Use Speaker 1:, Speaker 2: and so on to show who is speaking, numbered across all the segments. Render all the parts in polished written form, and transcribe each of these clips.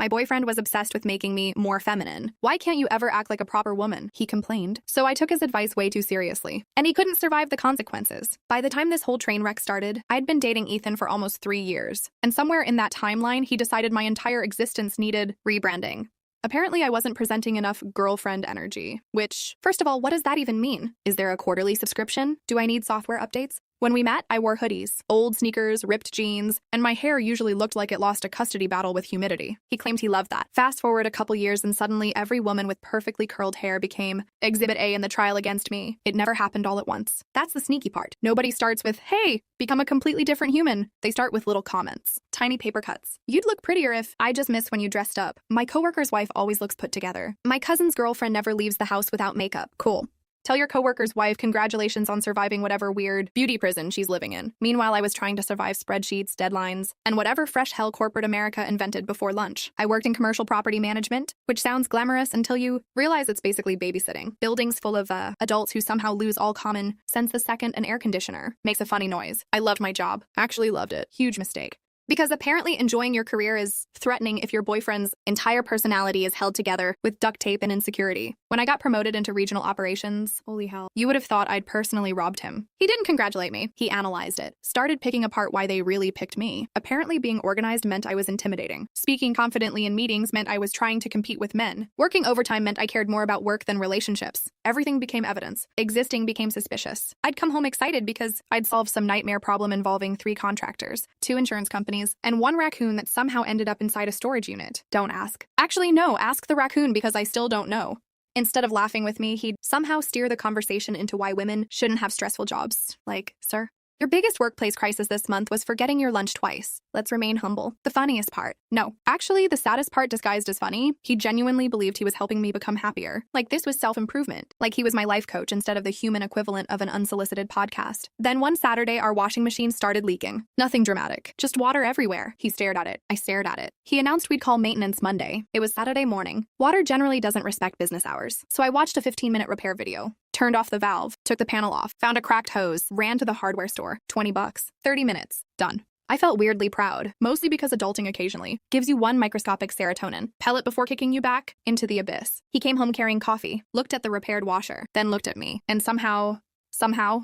Speaker 1: My boyfriend was obsessed with making me more feminine. Why can't you ever act like a proper woman? He complained. So I took his advice way too seriously. And he couldn't survive the consequences. By the time this whole train wreck started, I'd been dating Ethan for almost 3 years. And somewhere in that timeline, he decided my entire existence needed rebranding. Apparently, I wasn't presenting enough girlfriend energy, which, first of all, what does that even mean? Is there a quarterly subscription? Do I need software updates? When we met, I wore hoodies, old sneakers, ripped jeans, and my hair usually looked like it lost a custody battle with humidity. He claimed he loved that. Fast forward a couple years and suddenly every woman with perfectly curled hair became Exhibit A in the trial against me. It never happened all at once. That's the sneaky part. Nobody starts with, hey, become a completely different human. They start with little comments. Tiny paper cuts. You'd look prettier if I just miss when you dressed up. My coworker's wife always looks put together. My cousin's girlfriend never leaves the house without makeup. Cool. Tell your coworker's wife congratulations on surviving whatever weird beauty prison she's living in. Meanwhile, I was trying to survive spreadsheets, deadlines, and whatever fresh hell corporate America invented before lunch. I worked in commercial property management, which sounds glamorous until you realize it's basically babysitting. Buildings full of adults who somehow lose all common sense the second an air conditioner makes a funny noise. I loved my job. Actually loved it. Huge mistake. Because apparently enjoying your career is threatening if your boyfriend's entire personality is held together with duct tape and insecurity. When I got promoted into regional operations, holy hell, you would have thought I'd personally robbed him. He didn't congratulate me. He analyzed it, started picking apart why they really picked me. Apparently being organized meant I was intimidating. Speaking confidently in meetings meant I was trying to compete with men. Working overtime meant I cared more about work than relationships. Everything became evidence. Existing became suspicious. I'd come home excited because I'd solved some nightmare problem involving 3 contractors, 2 insurance companies, and 1 raccoon that somehow ended up inside a storage unit. Don't ask. Actually, no, ask the raccoon because I still don't know. Instead of laughing with me, he'd somehow steer the conversation into why women shouldn't have stressful jobs. Like, sir, your biggest workplace crisis this month was forgetting your lunch twice. Let's remain humble. The funniest part. No, actually, the saddest part disguised as funny. He genuinely believed he was helping me become happier. Like this was self-improvement. Like he was my life coach instead of the human equivalent of an unsolicited podcast. Then one Saturday, our washing machine started leaking. Nothing dramatic. Just water everywhere. He stared at it. I stared at it. He announced we'd call maintenance Monday. It was Saturday morning. Water generally doesn't respect business hours. So I watched a 15-minute repair video. Turned off the valve, took the panel off, found a cracked hose, ran to the hardware store. $20. 30 minutes. Done. I felt weirdly proud, mostly because adulting occasionally gives you one microscopic serotonin pellet before kicking you back into the abyss. He came home carrying coffee, looked at the repaired washer, then looked at me, and somehow,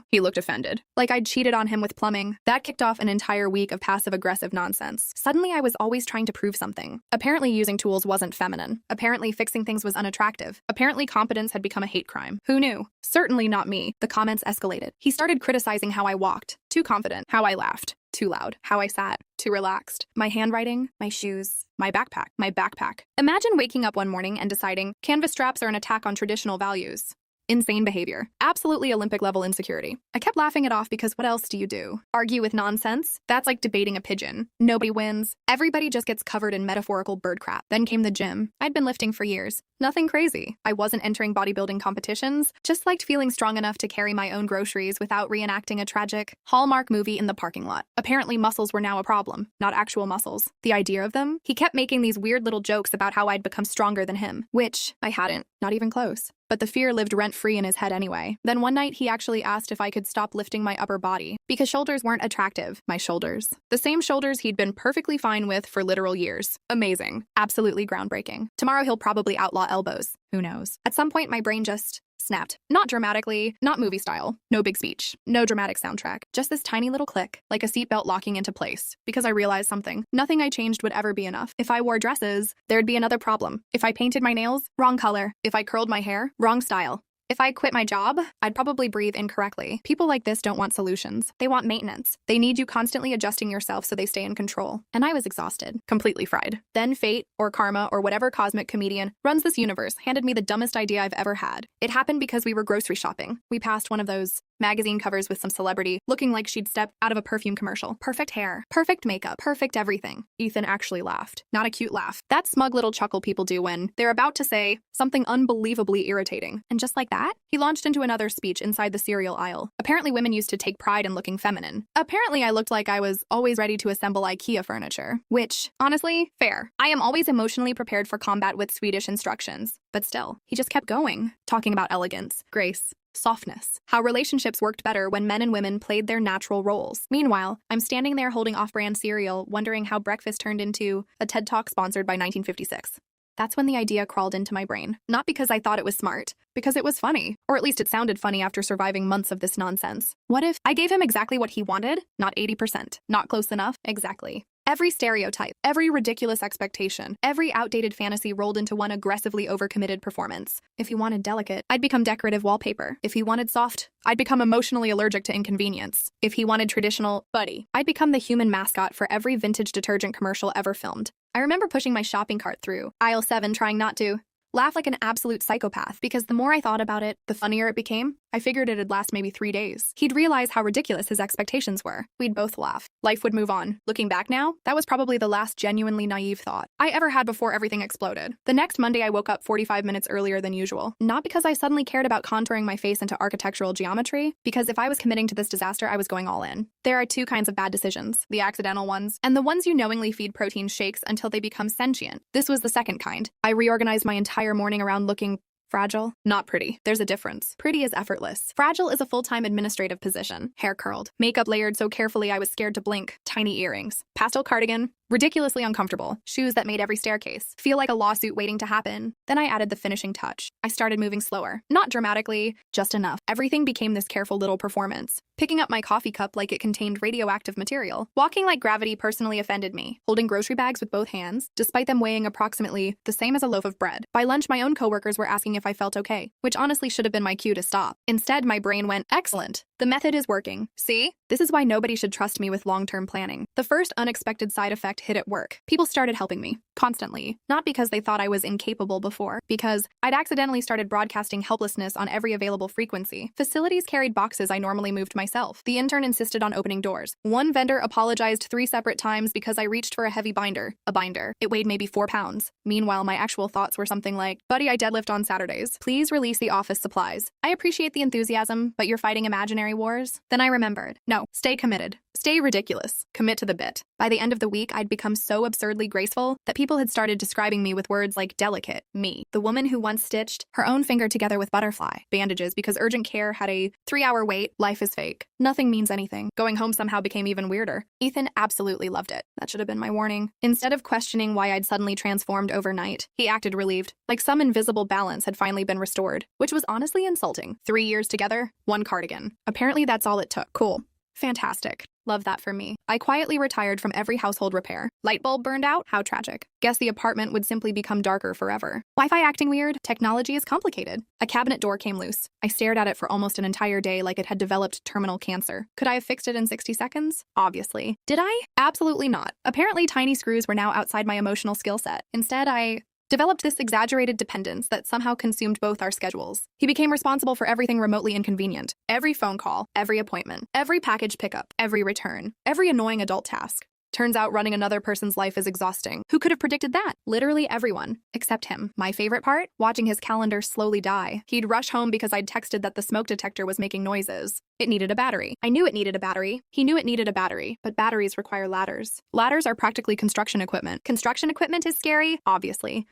Speaker 1: he looked offended. Like I'd cheated on him with plumbing. That kicked off an entire week of passive-aggressive nonsense. Suddenly, I was always trying to prove something. Apparently, using tools wasn't feminine. Apparently, fixing things was unattractive. Apparently, competence had become a hate crime. Who knew? Certainly not me. The comments escalated. He started criticizing how I walked. Too confident. How I laughed. Too loud. How I sat. Too relaxed. My handwriting. My shoes. My backpack. My backpack. Imagine waking up one morning and deciding canvas straps are an attack on traditional values. Insane behavior. Absolutely Olympic-level insecurity. I kept laughing it off because what else do you do? Argue with nonsense? That's like debating a pigeon. Nobody wins. Everybody just gets covered in metaphorical bird crap. Then came the gym. I'd been lifting for years. Nothing crazy. I wasn't entering bodybuilding competitions, just liked feeling strong enough to carry my own groceries without reenacting a tragic Hallmark movie in the parking lot. Apparently muscles were now a problem, not actual muscles. The idea of them? He kept making these weird little jokes about how I'd become stronger than him, which I hadn't, not even close. But the fear lived rent-free in his head anyway. Then one night he actually asked if I could stop lifting my upper body because shoulders weren't attractive. My shoulders. The same shoulders he'd been perfectly fine with for literal years. Amazing. Absolutely groundbreaking. Tomorrow he'll probably outlaw elbows. Who knows? At some point my brain just snapped. Not dramatically, not movie style. No big speech. No dramatic soundtrack. Just this tiny little click, like a seatbelt locking into place. Because I realized something. Nothing I changed would ever be enough. If I wore dresses, there'd be another problem. If I painted my nails, wrong color. If I curled my hair, wrong style. If I quit my job, I'd probably breathe incorrectly. People like this don't want solutions. They want maintenance. They need you constantly adjusting yourself so they stay in control. And I was exhausted. Completely fried. Then fate, or karma, or whatever cosmic comedian runs this universe handed me the dumbest idea I've ever had. It happened because we were grocery shopping. We passed one of those magazine covers with some celebrity looking like she'd stepped out of a perfume commercial. Perfect hair, perfect makeup, perfect everything. Ethan actually laughed. Not a cute laugh. That smug little chuckle people do when they're about to say something unbelievably irritating. And just like that, he launched into another speech inside the cereal aisle. Apparently women used to take pride in looking feminine. Apparently I looked like I was always ready to assemble IKEA furniture. Which, honestly, fair. I am always emotionally prepared for combat with Swedish instructions. But still, he just kept going, talking about elegance, grace, softness. How relationships worked better when men and women played their natural roles. Meanwhile, I'm standing there holding off-brand cereal, wondering how breakfast turned into a TED Talk sponsored by 1956. That's when the idea crawled into my brain. Not because I thought it was smart, because it was funny. Or at least it sounded funny after surviving months of this nonsense. What if I gave him exactly what he wanted? Not 80%. Not close enough? Exactly. Every stereotype, every ridiculous expectation, every outdated fantasy rolled into one aggressively overcommitted performance. If he wanted delicate, I'd become decorative wallpaper. If he wanted soft, I'd become emotionally allergic to inconvenience. If he wanted traditional, buddy, I'd become the human mascot for every vintage detergent commercial ever filmed. I remember pushing my shopping cart through aisle 7 trying not to laugh like an absolute psychopath, because the more I thought about it, the funnier it became. I figured it'd last maybe 3 days. He'd realize how ridiculous his expectations were. We'd both laugh. Life would move on. Looking back now, that was probably the last genuinely naive thought I ever had before everything exploded. The next Monday, I woke up 45 minutes earlier than usual. Not because I suddenly cared about contouring my face into architectural geometry, because if I was committing to this disaster, I was going all in. There are two kinds of bad decisions, the accidental ones, and the ones you knowingly feed protein shakes until they become sentient. This was the second kind. I reorganized my entire morning around looking fragile, not pretty. There's a difference. Pretty is effortless. Fragile is a full-time administrative position. Hair curled. Makeup layered so carefully I was scared to blink. Tiny earrings. Pastel cardigan. Ridiculously uncomfortable. Shoes that made every staircase feel like a lawsuit waiting to happen. Then I added the finishing touch. I started moving slower. Not dramatically, just enough. Everything became this careful little performance. Picking up my coffee cup like it contained radioactive material. Walking like gravity personally offended me. Holding grocery bags with both hands, despite them weighing approximately the same as a loaf of bread. By lunch, my own coworkers were asking if I felt okay, which honestly should have been my cue to stop. Instead, my brain went, excellent. The method is working. See? This is why nobody should trust me with long-term planning. The first unexpected side effect hit at work. People started helping me, constantly. Not because they thought I was incapable before, because I'd accidentally started broadcasting helplessness on every available frequency. Facilities carried boxes I normally moved myself. The intern insisted on opening doors. One vendor apologized 3 separate times because I reached for a heavy binder. A binder. It weighed maybe 4 pounds. Meanwhile, my actual thoughts were something like, buddy, I deadlift on Saturdays. Please release the office supplies. I appreciate the enthusiasm, but you're fighting imaginary wars? Then I remembered. No, stay committed. Stay ridiculous. Commit to the bit. By the end of the week, I'd become so absurdly graceful that people had started describing me with words like delicate, me, the woman who once stitched her own finger together with butterfly bandages because urgent care had a 3-hour wait. Life is fake. Nothing means anything. Going home somehow became even weirder. Ethan absolutely loved it. That should have been my warning. Instead of questioning why I'd suddenly transformed overnight, he acted relieved, like some invisible balance had finally been restored, which was honestly insulting. 3 years together, 1 cardigan. Apparently that's all it took. Cool. Fantastic. Love that for me. I quietly retired from every household repair. Light bulb burned out? How tragic. Guess the apartment would simply become darker forever. Wi-Fi acting weird? Technology is complicated. A cabinet door came loose. I stared at it for almost an entire day like it had developed terminal cancer. Could I have fixed it in 60 seconds? Obviously. Did I? Absolutely not. Apparently tiny screws were now outside my emotional skill set. Instead, I developed this exaggerated dependence that somehow consumed both our schedules. He became responsible for everything remotely inconvenient. Every phone call, every appointment, every package pickup, every return, every annoying adult task. Turns out running another person's life is exhausting. Who could have predicted that? Literally everyone, except him. My favorite part? Watching his calendar slowly die. He'd rush home because I'd texted that the smoke detector was making noises. It needed a battery. I knew it needed a battery. He knew it needed a battery, but batteries require ladders. Ladders are practically construction equipment. Construction equipment is scary? Obviously.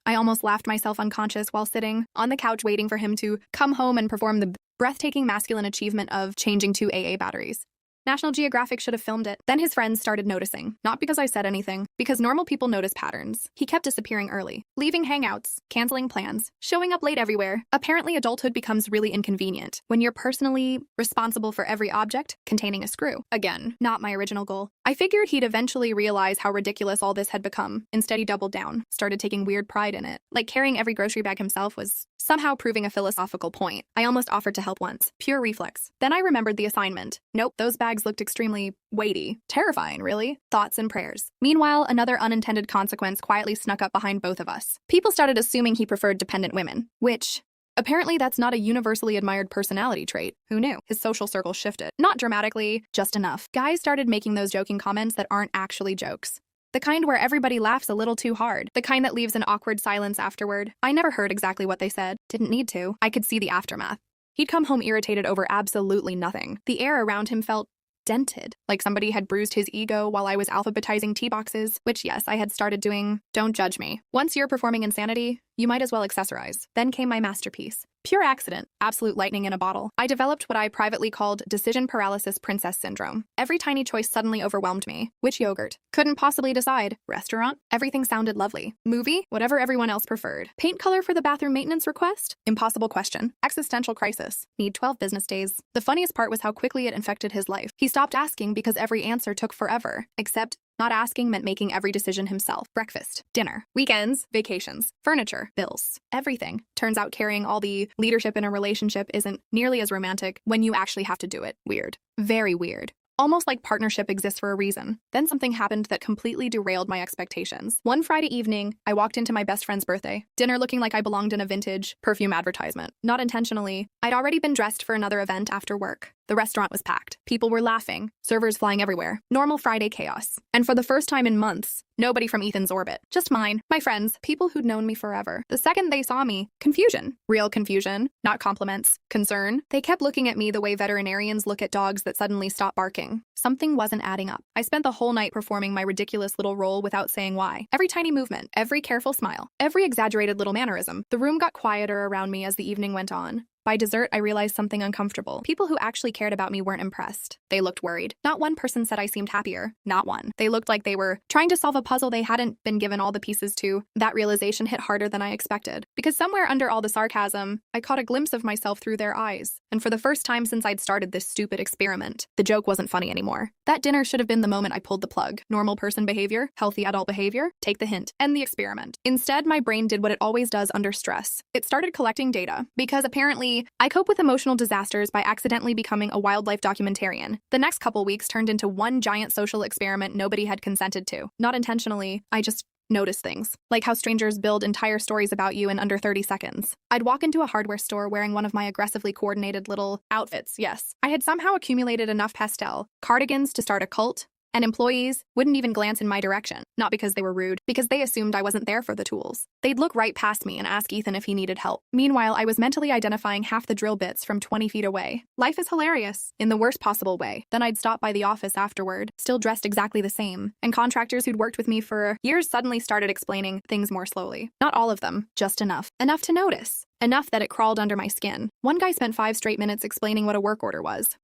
Speaker 1: I almost laughed myself unconscious while sitting on the couch waiting for him to come home and perform the breathtaking masculine achievement of changing 2 AA batteries. National Geographic should have filmed it. Then his friends started noticing. Not because I said anything, because normal people notice patterns. He kept disappearing early, leaving hangouts, canceling plans, showing up late everywhere. Apparently, adulthood becomes really inconvenient when you're personally responsible for every object containing a screw. Again, not my original goal. I figured he'd eventually realize how ridiculous all this had become. Instead, he doubled down, started taking weird pride in it. Like carrying every grocery bag himself was somehow proving a philosophical point. I almost offered to help once. Pure reflex. Then I remembered the assignment. Nope, those bags looked extremely weighty. Terrifying, really. Thoughts and prayers. Meanwhile, another unintended consequence quietly snuck up behind both of us. People started assuming he preferred dependent women, which apparently that's not a universally admired personality trait. Who knew? His social circle shifted. Not dramatically, just enough. Guys started making those joking comments that aren't actually jokes. The kind where everybody laughs a little too hard. The kind that leaves an awkward silence afterward. I never heard exactly what they said. Didn't need to. I could see the aftermath. He'd come home irritated over absolutely nothing. The air around him felt dented, like somebody had bruised his ego while I was alphabetizing tea boxes, which yes, I had started doing. Don't judge me. Once you're performing insanity, you might as well accessorize. Then came my masterpiece. Pure accident. Absolute lightning in a bottle. I developed what I privately called decision paralysis princess syndrome. Every tiny choice suddenly overwhelmed me. Which yogurt? Couldn't possibly decide. Restaurant? Everything sounded lovely. Movie? Whatever everyone else preferred. Paint color for the bathroom maintenance request? Impossible question. Existential crisis. Need 12 business days. The funniest part was how quickly it infected his life. He stopped asking because every answer took forever. Except not asking meant making every decision himself. Breakfast, dinner, weekends, vacations, furniture, bills, everything. Turns out carrying all the leadership in a relationship isn't nearly as romantic when you actually have to do it. Weird. Very weird. Almost like partnership exists for a reason. Then something happened that completely derailed my expectations. One Friday evening, I walked into my best friend's birthday, dinner looking like I belonged in a vintage perfume advertisement. Not intentionally. I'd already been dressed for another event after work. The restaurant was packed. People were laughing, servers flying everywhere. Normal Friday chaos. And for the first time in months, nobody from Ethan's orbit. Just mine, my friends, people who'd known me forever. The second they saw me, confusion. Real confusion, not compliments. Concern. They kept looking at me the way veterinarians look at dogs that suddenly stop barking. Something wasn't adding up. I spent the whole night performing my ridiculous little role without saying why. Every tiny movement, every careful smile, every exaggerated little mannerism. The room got quieter around me as the evening went on. By dessert, I realized something uncomfortable. People who actually cared about me weren't impressed. They looked worried. Not one person said I seemed happier. Not one. They looked like they were trying to solve a puzzle they hadn't been given all the pieces to. That realization hit harder than I expected. Because somewhere under all the sarcasm, I caught a glimpse of myself through their eyes. And for the first time since I'd started this stupid experiment, the joke wasn't funny anymore. That dinner should have been the moment I pulled the plug. Normal person behavior, healthy adult behavior, take the hint, end the experiment. Instead, my brain did what it always does under stress. It started collecting data. Because apparently, I cope with emotional disasters by accidentally becoming a wildlife documentarian. The next couple weeks turned into one giant social experiment nobody had consented to. Not intentionally, I just noticed things, like how strangers build entire stories about you in under 30 seconds. I'd walk into a hardware store wearing one of my aggressively coordinated little outfits, yes. I had somehow accumulated enough pastel cardigans to start a cult, and employees wouldn't even glance in my direction, not because they were rude, because they assumed I wasn't there for the tools. They'd look right past me and ask Ethan if he needed help. Meanwhile, I was mentally identifying half the drill bits from 20 feet away. Life is hilarious, in the worst possible way. Then I'd stop by the office afterward, still dressed exactly the same, and contractors who'd worked with me for years suddenly started explaining things more slowly. Not all of them, just enough. Enough to notice. Enough that it crawled under my skin. One guy spent 5 straight minutes explaining what a work order was.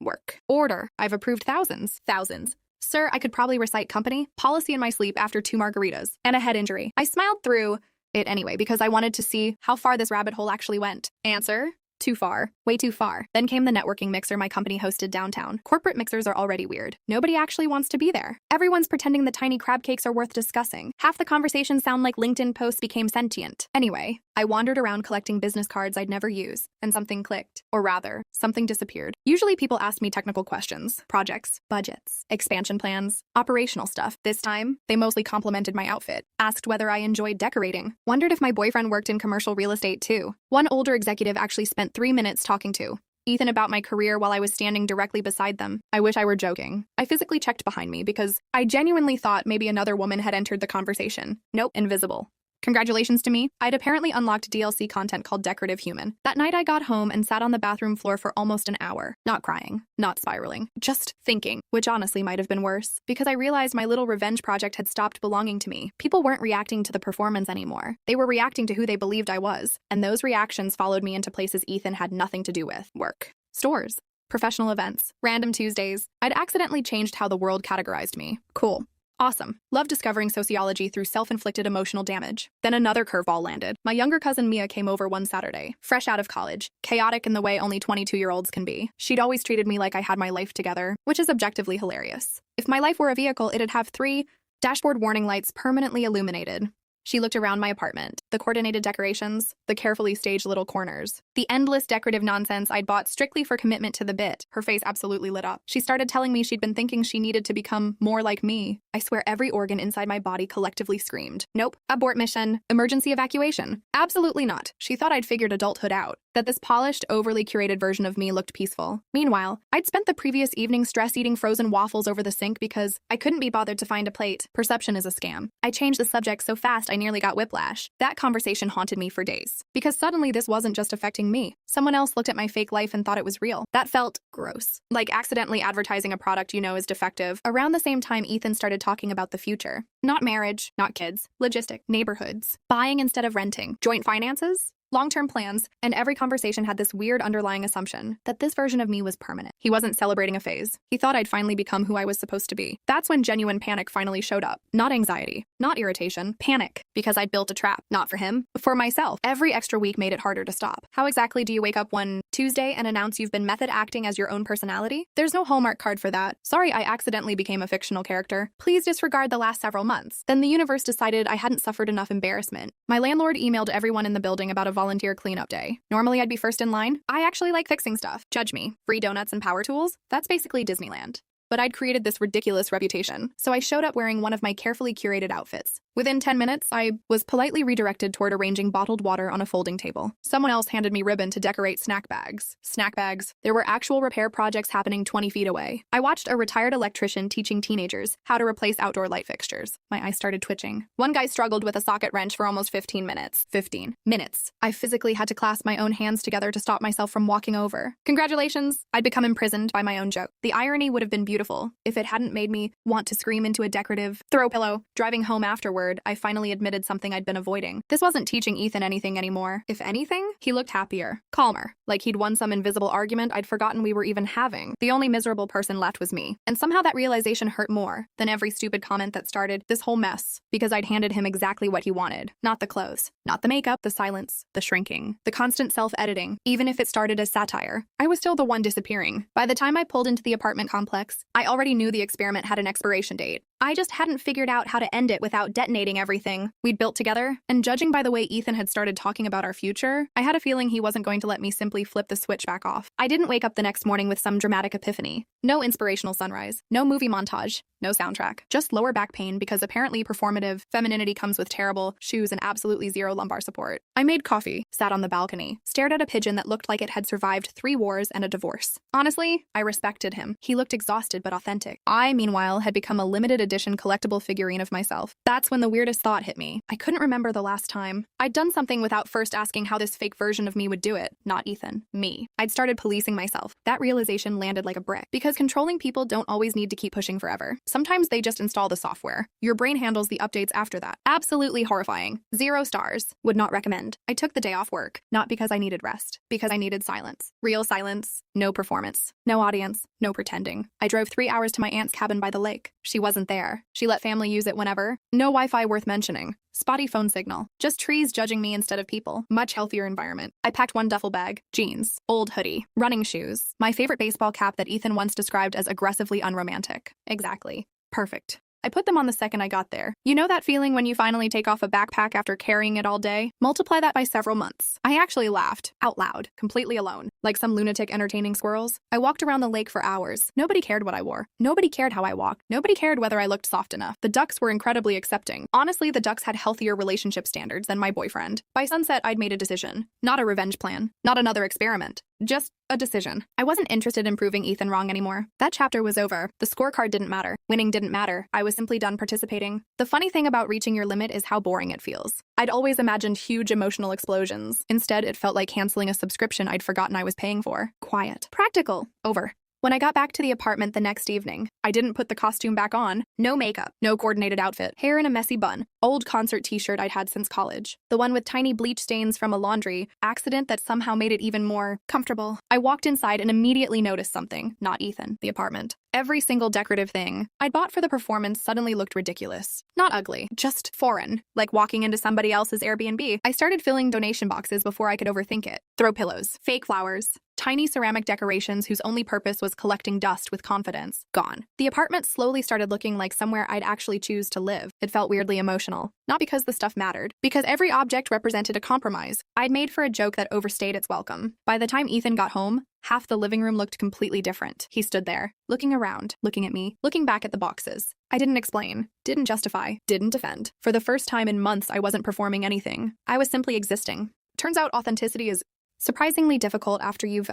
Speaker 1: Work. Order. I've approved thousands. Thousands. Sir, I could probably recite company policy in my sleep after 2 margaritas and a head injury. I smiled through it anyway because I wanted to see how far this rabbit hole actually went. Answer: too far. Way too far. Then came the networking mixer my company hosted downtown. Corporate mixers are already weird. Nobody actually wants to be there. Everyone's pretending the tiny crab cakes are worth discussing. Half the conversations sound like LinkedIn posts became sentient. Anyway, I wandered around collecting business cards I'd never use, and something clicked. Or rather, something disappeared. Usually people ask me technical questions, projects, budgets, expansion plans, operational stuff. This time, they mostly complimented my outfit, asked whether I enjoyed decorating, wondered if my boyfriend worked in commercial real estate too. One older executive actually spent 3 minutes talking to Ethan about my career while I was standing directly beside them. I wish I were joking. I physically checked behind me because I genuinely thought maybe another woman had entered the conversation. Nope, invisible. Congratulations to me. I'd apparently unlocked DLC content called Decorative Human. That night I got home and sat on the bathroom floor for almost an hour. Not crying, not spiraling, just thinking, which honestly might have been worse, because I realized my little revenge project had stopped belonging to me. People weren't reacting to the performance anymore. They were reacting to who they believed I was, and those reactions followed me into places Ethan had nothing to do with. Work. Stores. Professional events. Random Tuesdays. I'd accidentally changed how the world categorized me. Cool. Awesome. Love discovering sociology through self-inflicted emotional damage. Then another curveball landed. My younger cousin Mia came over one Saturday, fresh out of college, chaotic in the way only 22-year-olds can be. She'd always treated me like I had my life together, which is objectively hilarious. If my life were a vehicle, it'd have 3 dashboard warning lights permanently illuminated. She looked around my apartment, the coordinated decorations, the carefully staged little corners, the endless decorative nonsense I'd bought strictly for commitment to the bit. Her face absolutely lit up. She started telling me she'd been thinking she needed to become more like me. I swear every organ inside my body collectively screamed. Nope. Abort mission. Emergency evacuation. Absolutely not. She thought I'd figured adulthood out. That this polished, overly curated version of me looked peaceful. Meanwhile, I'd spent the previous evening stress eating frozen waffles over the sink because I couldn't be bothered to find a plate. Perception is a scam. I changed the subject so fast I nearly got whiplash. That conversation haunted me for days. Because suddenly this wasn't just affecting me. Someone else looked at my fake life and thought it was real. That felt gross. Like accidentally advertising a product you know is defective. Around the same time, Ethan started talking about the future. Not marriage, not kids, logistic, neighborhoods, buying instead of renting, joint finances. long-term plans, and every conversation had this weird underlying assumption that this version of me was permanent. He wasn't celebrating a phase. He thought I'd finally become who I was supposed to be. That's when genuine panic finally showed up. Not anxiety, not irritation, panic, because I'd built a trap, not for him, but for myself. Every extra week made it harder to stop. How exactly do you wake up one Tuesday and announce you've been method acting as your own personality? There's no Hallmark card for that. Sorry, I accidentally became a fictional character. Please disregard the last several months. Then the universe decided I hadn't suffered enough embarrassment. My landlord emailed everyone in the building about a volunteer cleanup day. Normally I'd be first in line. I actually like fixing stuff. Judge me. Free donuts and power tools? That's basically Disneyland. But I'd created this ridiculous reputation, so I showed up wearing one of my carefully curated outfits. Within 10 minutes, I was politely redirected toward arranging bottled water on a folding table. Someone else handed me ribbon to decorate snack bags. Snack bags. There were actual repair projects happening 20 feet away. I watched a retired electrician teaching teenagers how to replace outdoor light fixtures. My eyes started twitching. One guy struggled with a socket wrench for almost 15 minutes. 15 minutes. I physically had to clasp my own hands together to stop myself from walking over. Congratulations! I'd become imprisoned by my own joke. The irony would have been beautiful if it hadn't made me want to scream into a decorative throw pillow. Driving home afterward, I finally admitted something I'd been avoiding. This wasn't teaching Ethan anything anymore. If anything, he looked happier, calmer, like he'd won some invisible argument I'd forgotten we were even having. The only miserable person left was me. And somehow that realization hurt more than every stupid comment that started this whole mess, because I'd handed him exactly what he wanted. Not the clothes, not the makeup, the silence, the shrinking, the constant self-editing. Even if it started as satire, I was still the one disappearing. By the time I pulled into the apartment complex, I already knew the experiment had an expiration date. I just hadn't figured out how to end it without detonating everything we'd built together, and judging by the way Ethan had started talking about our future, I had a feeling he wasn't going to let me simply flip the switch back off. I didn't wake up the next morning with some dramatic epiphany. No inspirational sunrise, no movie montage, no soundtrack, just lower back pain because apparently performative femininity comes with terrible shoes and absolutely zero lumbar support. I made coffee, sat on the balcony, stared at a pigeon that looked like it had survived 3 wars and a divorce. Honestly, I respected him. He looked exhausted but authentic. I, meanwhile, had become a limited edition collectible figurine of myself. That's when the weirdest thought hit me. I couldn't remember the last time I'd done something without first asking how this fake version of me would do it. Not Ethan. Me. I'd started policing myself. That realization landed like a brick. Because controlling people don't always need to keep pushing forever. Sometimes they just install the software. Your brain handles the updates after that. Absolutely horrifying. 0 stars. Would not recommend. I took the day off work, not because I needed rest, because I needed silence. Real silence. No performance. No audience. No pretending. I drove 3 hours to my aunt's cabin by the lake. She wasn't there. She let family use it whenever. No Wi-Fi worth mentioning. Spotty phone signal. Just trees judging me instead of people. Much healthier environment. I packed 1 duffel bag, jeans, old hoodie, running shoes, my favorite baseball cap that Ethan once described as aggressively unromantic. Exactly. Perfect. I put them on the second I got there. You know that feeling when you finally take off a backpack after carrying it all day? Multiply that by several months. I actually laughed, out loud, completely alone, like some lunatic entertaining squirrels. I walked around the lake for hours. Nobody cared what I wore. Nobody cared how I walked. Nobody cared whether I looked soft enough. The ducks were incredibly accepting. Honestly, the ducks had healthier relationship standards than my boyfriend. By sunset, I'd made a decision. Not a revenge plan. Not another experiment. Just a decision. I wasn't interested in proving Ethan wrong anymore. That chapter was over. The scorecard didn't matter. Winning didn't matter. I was simply done participating. The funny thing about reaching your limit is how boring it feels. I'd always imagined huge emotional explosions. Instead, it felt like canceling a subscription I'd forgotten I was paying for. Quiet. Practical. Over. When I got back to the apartment the next evening, I didn't put the costume back on. No makeup, no coordinated outfit, hair in a messy bun, old concert t-shirt I'd had since college. The one with tiny bleach stains from a laundry accident that somehow made it even more comfortable. I walked inside and immediately noticed something, not Ethan, the apartment. Every single decorative thing I'd bought for the performance suddenly looked ridiculous. Not ugly, just foreign, like walking into somebody else's Airbnb. I started filling donation boxes before I could overthink it. Throw pillows, fake flowers, tiny ceramic decorations whose only purpose was collecting dust with confidence. Gone. The apartment slowly started looking like somewhere I'd actually choose to live. It felt weirdly emotional. Not because the stuff mattered, because every object represented a compromise I'd made for a joke that overstayed its welcome. By the time Ethan got home, half the living room looked completely different. He stood there, looking around, looking at me, looking back at the boxes. I didn't explain, didn't justify, didn't defend. For the first time in months, I wasn't performing anything. I was simply existing. Turns out authenticity is surprisingly difficult after you've,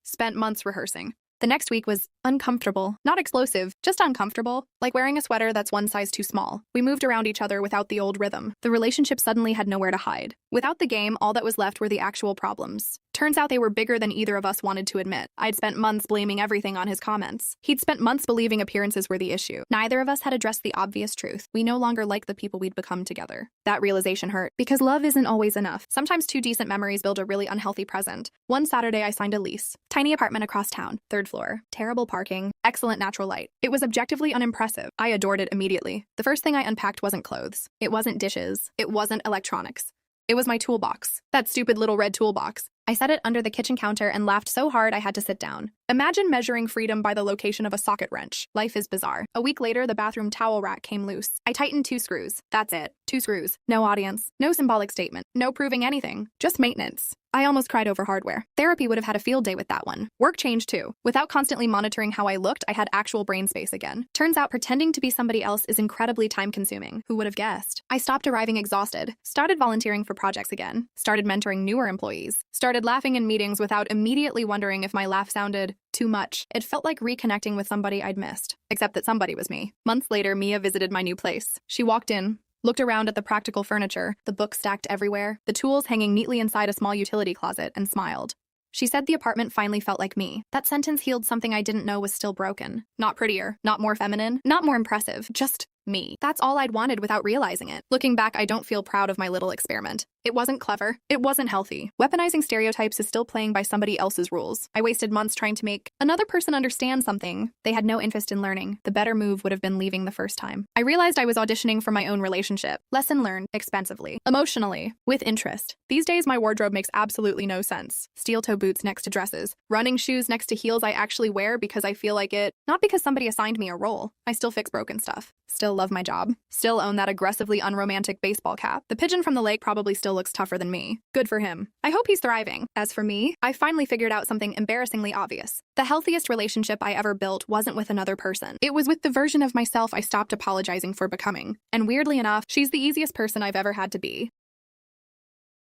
Speaker 1: spent months rehearsing. The next week was uncomfortable, not explosive, just uncomfortable, like wearing a sweater that's 1 size too small. We moved around each other without the old rhythm. The relationship suddenly had nowhere to hide. Without the game, all that was left were the actual problems. Turns out they were bigger than either of us wanted to admit. I'd spent months blaming everything on his comments. He'd spent months believing appearances were the issue. Neither of us had addressed the obvious truth. We no longer liked the people we'd become together. That realization hurt, because love isn't always enough. Sometimes two decent memories build a really unhealthy present. One Saturday, I signed a lease. Tiny apartment across town, 3rd floor, terrible parking, excellent natural light. It was objectively unimpressive. I adored it immediately. The first thing I unpacked wasn't clothes. It wasn't dishes. It wasn't electronics. It was my toolbox. That stupid little red toolbox. I set it under the kitchen counter and laughed so hard I had to sit down. Imagine measuring freedom by the location of a socket wrench. Life is bizarre. A week later, the bathroom towel rack came loose. I tightened 2 screws. That's it. 2 screws. No audience. No symbolic statement. No proving anything. Just maintenance. I almost cried over hardware. Therapy would have had a field day with that one. Work changed too. Without constantly monitoring how I looked, I had actual brain space again. Turns out pretending to be somebody else is incredibly time-consuming. Who would have guessed? I stopped arriving exhausted, started volunteering for projects again, started mentoring newer employees, started laughing in meetings without immediately wondering if my laugh sounded too much. It felt like reconnecting with somebody I'd missed, except that somebody was me. Months later, Mia visited my new place. She walked in, looked around at the practical furniture, the books stacked everywhere, the tools hanging neatly inside a small utility closet, and smiled. She said the apartment finally felt like me. That sentence healed something I didn't know was still broken. Not prettier, not more feminine, not more impressive, just me. That's all I'd wanted without realizing it. Looking back, I don't feel proud of my little experiment. It wasn't clever. It wasn't healthy. Weaponizing stereotypes is still playing by somebody else's rules. I wasted months trying to make another person understand something they had no interest in learning. The better move would have been leaving the first time. I realized I was auditioning for my own relationship. Lesson learned, expensively, emotionally, with interest. These days, my wardrobe makes absolutely no sense. Steel-toe boots next to dresses. Running shoes next to heels I actually wear because I feel like it, not because somebody assigned me a role. I still fix broken stuff. Still love my job. Still own that aggressively unromantic baseball cap. The pigeon from the lake probably still looks tougher than me. Good for him. I hope he's thriving. As for me, I finally figured out something embarrassingly obvious. The healthiest relationship I ever built wasn't with another person. It was with the version of myself I stopped apologizing for becoming. And weirdly enough, she's the easiest person I've ever had to be.